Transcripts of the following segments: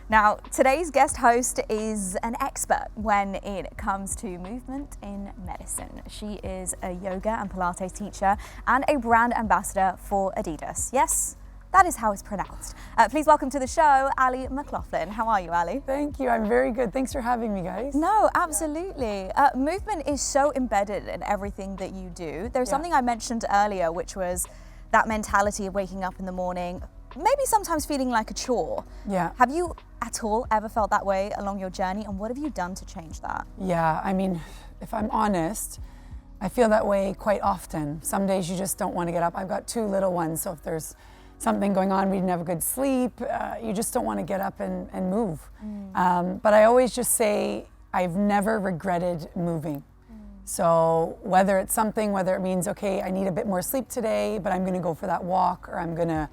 Now, today's guest host is an expert when it comes to movement in medicine. She is a yoga and Pilates teacher and a brand ambassador for Adidas. Yes, that is how it's pronounced. Please welcome to the show, Allie McLaughlin. How are you, Allie? Thank you, I'm very good. Thanks for having me, guys. No, absolutely. Movement is so embedded in everything that you do. There's something I mentioned earlier, which was that mentality of waking up in the morning, maybe sometimes feeling like a chore. Yeah. Have you at all ever felt that way along your journey, and what have you done to change that? Yeah, I mean, if I'm honest, I feel that way quite often. Some days you just don't want to get up. I've got 2 little ones, so if there's something going on, we didn't have a good sleep, you just don't want to get up and move. But I always just say, I've never regretted moving. So whether it's something, whether it means, okay, I need a bit more sleep today, but I'm going to go for that walk, or I'm going to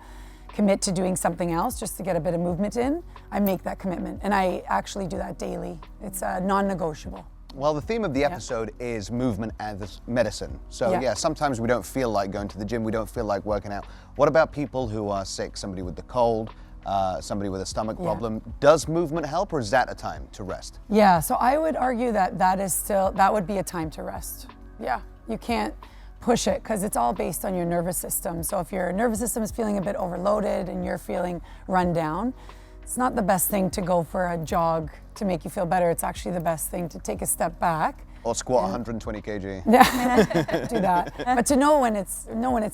commit to doing something else just to get a bit of movement in, I make that commitment. And I actually do that daily. It's non-negotiable. Well, the theme of the episode is movement as medicine. So yeah, sometimes we don't feel like going to the gym, we don't feel like working out. What about people who are sick, somebody with the cold, somebody with a stomach problem? Does movement help, or is that a time to rest? Yeah, so I would argue that that would be a time to rest. Yeah, you can't push it because it's all based on your nervous system. So if your nervous system is feeling a bit overloaded and you're feeling run down, it's not the best thing to go for a jog to make you feel better. It's actually the best thing to take a step back. Or squat 120 kg. Yeah, do that. But to know when it's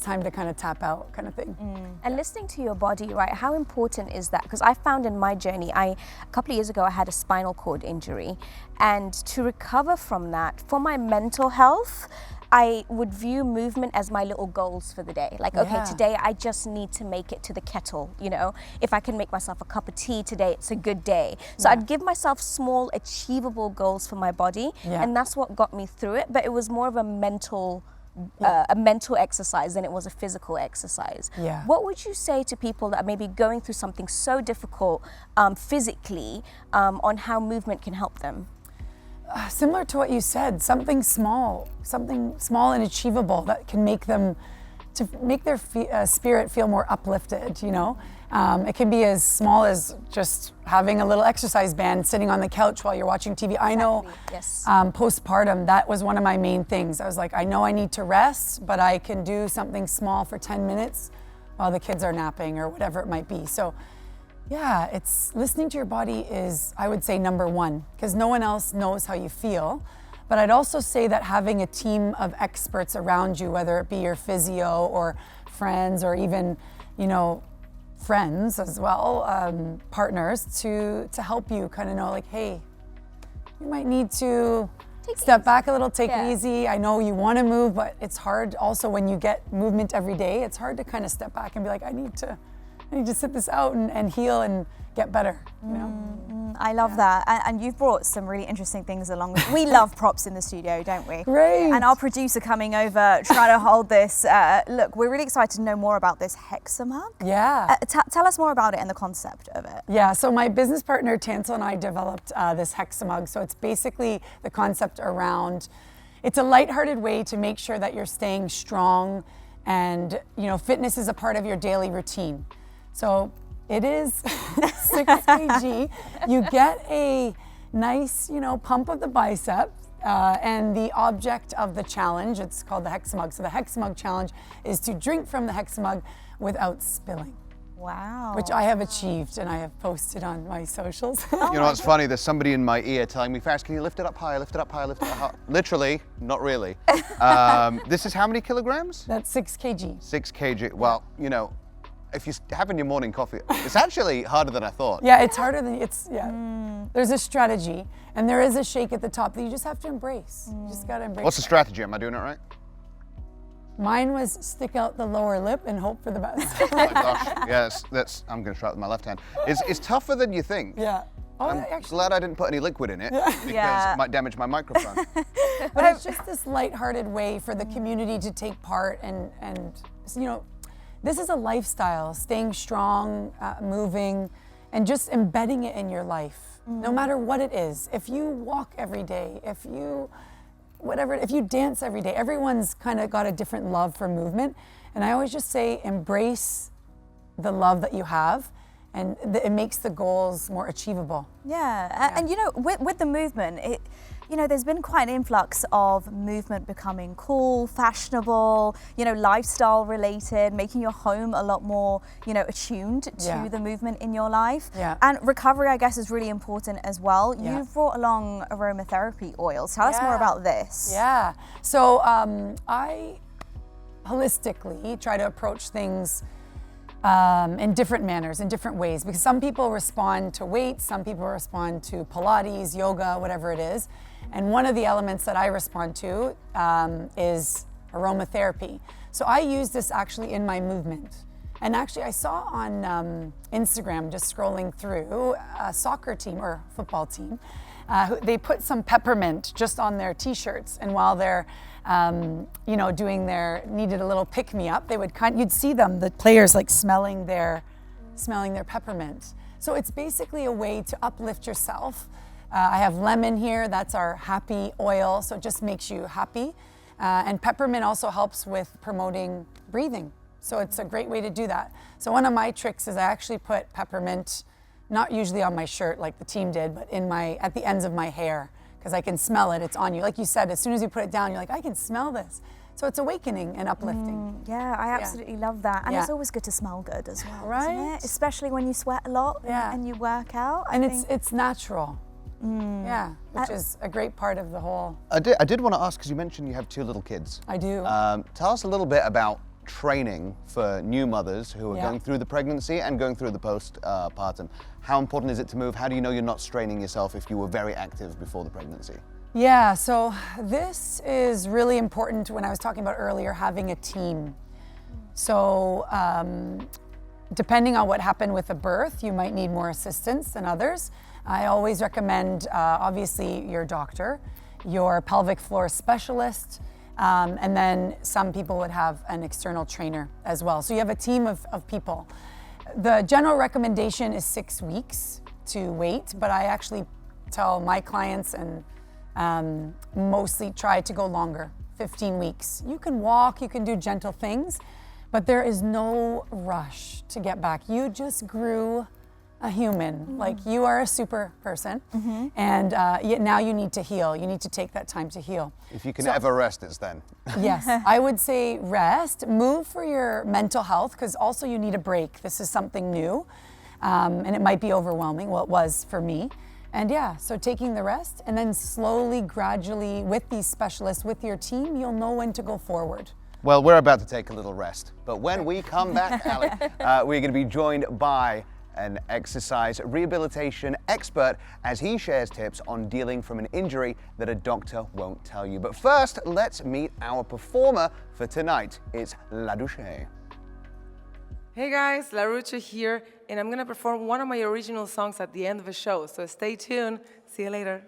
time to kind of tap out, kind of thing. And listening to your body, right? How important is that? Because I found in my journey, a couple of years ago, I had a spinal cord injury, and to recover from that, for my mental health, I would view movement as my little goals for the day. Like, okay, today I just need to make it to the kettle, you know? If I can make myself a cup of tea today, it's a good day. So I'd give myself small, achievable goals for my body, and that's what got me through it. But it was more of a mental exercise than it was a physical exercise. What would you say to people that are maybe going through something so difficult physically on how movement can help them? Similar to what you said, something small and achievable that can make their spirit feel more uplifted, you know? It can be as small as just having a little exercise band sitting on the couch while you're watching TV. I know postpartum, that was one of my main things. I was like, I know I need to rest, but I can do something small for 10 minutes while the kids are napping or whatever it might be. So yeah, it's listening to your body is, I would say, number one, because no one else knows how you feel. But I'd also say that having a team of experts around you, whether it be your physio or friends or even, you know, friends as well, partners to help you kind of know, like, hey, you might need to step back a little, take it easy. I know you want to move, but it's hard also when you get movement every day. It's hard to kind of step back and be like, I need to sit this out and heal and get better, you know? I love that. And you've brought some really interesting things along. We love props in the studio, don't we? Great. And our producer coming over, trying to hold this. Look, we're really excited to know more about this Hexamug. Yeah. Tell us more about it and the concept of it. Yeah, so my business partner, Tansel, and I developed this Hexamug. So it's basically the concept around, it's a lighthearted way to make sure that you're staying strong and, you know, fitness is a part of your daily routine. So it is 6 kg. You get a nice, you know, pump of the bicep, and the object of the challenge, it's called the Hexamug. So the Hexamug challenge is to drink from the Hexamug without spilling. Wow. Which I have achieved, and I have posted on my socials. You know what's funny? There's somebody in my ear telling me, Faris, can you lift it up higher, lift it up higher, lift it up higher? Literally, not really. This is how many kilograms? That's 6 kg. 6 kg. Well, you know, if you're having your morning coffee, it's actually harder than I thought. Yeah, it's harder than, There's a strategy, and there is a shake at the top that you just have to embrace. You just gotta embrace. What's the strategy? Am I doing it right? Mine was stick out the lower lip and hope for the best. Oh my gosh, yes, I'm gonna try it with my left hand. It's tougher than you think. Yeah. Oh, I'm glad I didn't put any liquid in it because it might damage my microphone. But it's just this lighthearted way for the community to take part and you know, this is a lifestyle, staying strong, moving, and just embedding it in your life, no matter what it is. If you walk every day, if you dance every day, everyone's kind of got a different love for movement. And I always just say, embrace the love that you have and it makes the goals more achievable. Yeah. And you know, with the movement, you know, there's been quite an influx of movement becoming cool, fashionable, you know, lifestyle related, making your home a lot more, you know, attuned to the movement in your life. Yeah. And recovery, I guess, is really important as well. Yeah. You've brought along aromatherapy oils. Tell us more about this. Yeah. So I holistically try to approach things in different manners, in different ways, because some people respond to weights, some people respond to Pilates, yoga, whatever it is. And one of the elements that I respond to is aromatherapy. So I use this actually in my movement. And actually I saw on Instagram, just scrolling through, a soccer team or football team, they put some peppermint just on their t-shirts, and while they're you know, doing needed a little pick-me-up, you'd see them, the players, like smelling their peppermint. So it's basically a way to uplift yourself. I have lemon here, that's our happy oil, so it just makes you happy. And peppermint also helps with promoting breathing. So it's a great way to do that. So one of my tricks is I actually put peppermint, not usually on my shirt like the team did, but at the ends of my hair, because I can smell it, it's on you. Like you said, as soon as you put it down, you're like, I can smell this. So it's awakening and uplifting. Yeah, I absolutely love that. And it's always good to smell good as well, right? Isn't it? Especially when you sweat a lot and you work out. And it's natural. Yeah, which is a great part of the whole. I did want to ask, because you mentioned you have 2 little kids. I do. Tell us a little bit about training for new mothers who are going through the pregnancy and going through the postpartum. How important is it to move? How do you know you're not straining yourself if you were very active before the pregnancy? Yeah, so this is really important when I was talking about earlier, having a team. So depending on what happened with the birth, you might need more assistance than others. I always recommend, obviously, your doctor, your pelvic floor specialist, and then some people would have an external trainer as well. So you have a team of people. The general recommendation is 6 weeks to wait, but I actually tell my clients and mostly try to go longer, 15 weeks. You can walk, you can do gentle things, but there is no rush to get back. You just grew a human, like you are a super person, and yet now you need to heal. You need to take that time to heal. If you can ever rest, it's then. Yes, I would say rest, move for your mental health, because also you need a break. This is something new, and it might be overwhelming. Well, it was for me. And yeah, so taking the rest, and then slowly, gradually, with these specialists, with your team, you'll know when to go forward. Well, we're about to take a little rest, but when we come back, Allie, we're going to be joined by an exercise rehabilitation expert as he shares tips on dealing from an injury that a doctor won't tell you. But first, let's meet our performer for tonight. It's La Douche. Hey guys, La Rucha here, and I'm gonna perform one of my original songs at the end of the show, so stay tuned. See you later.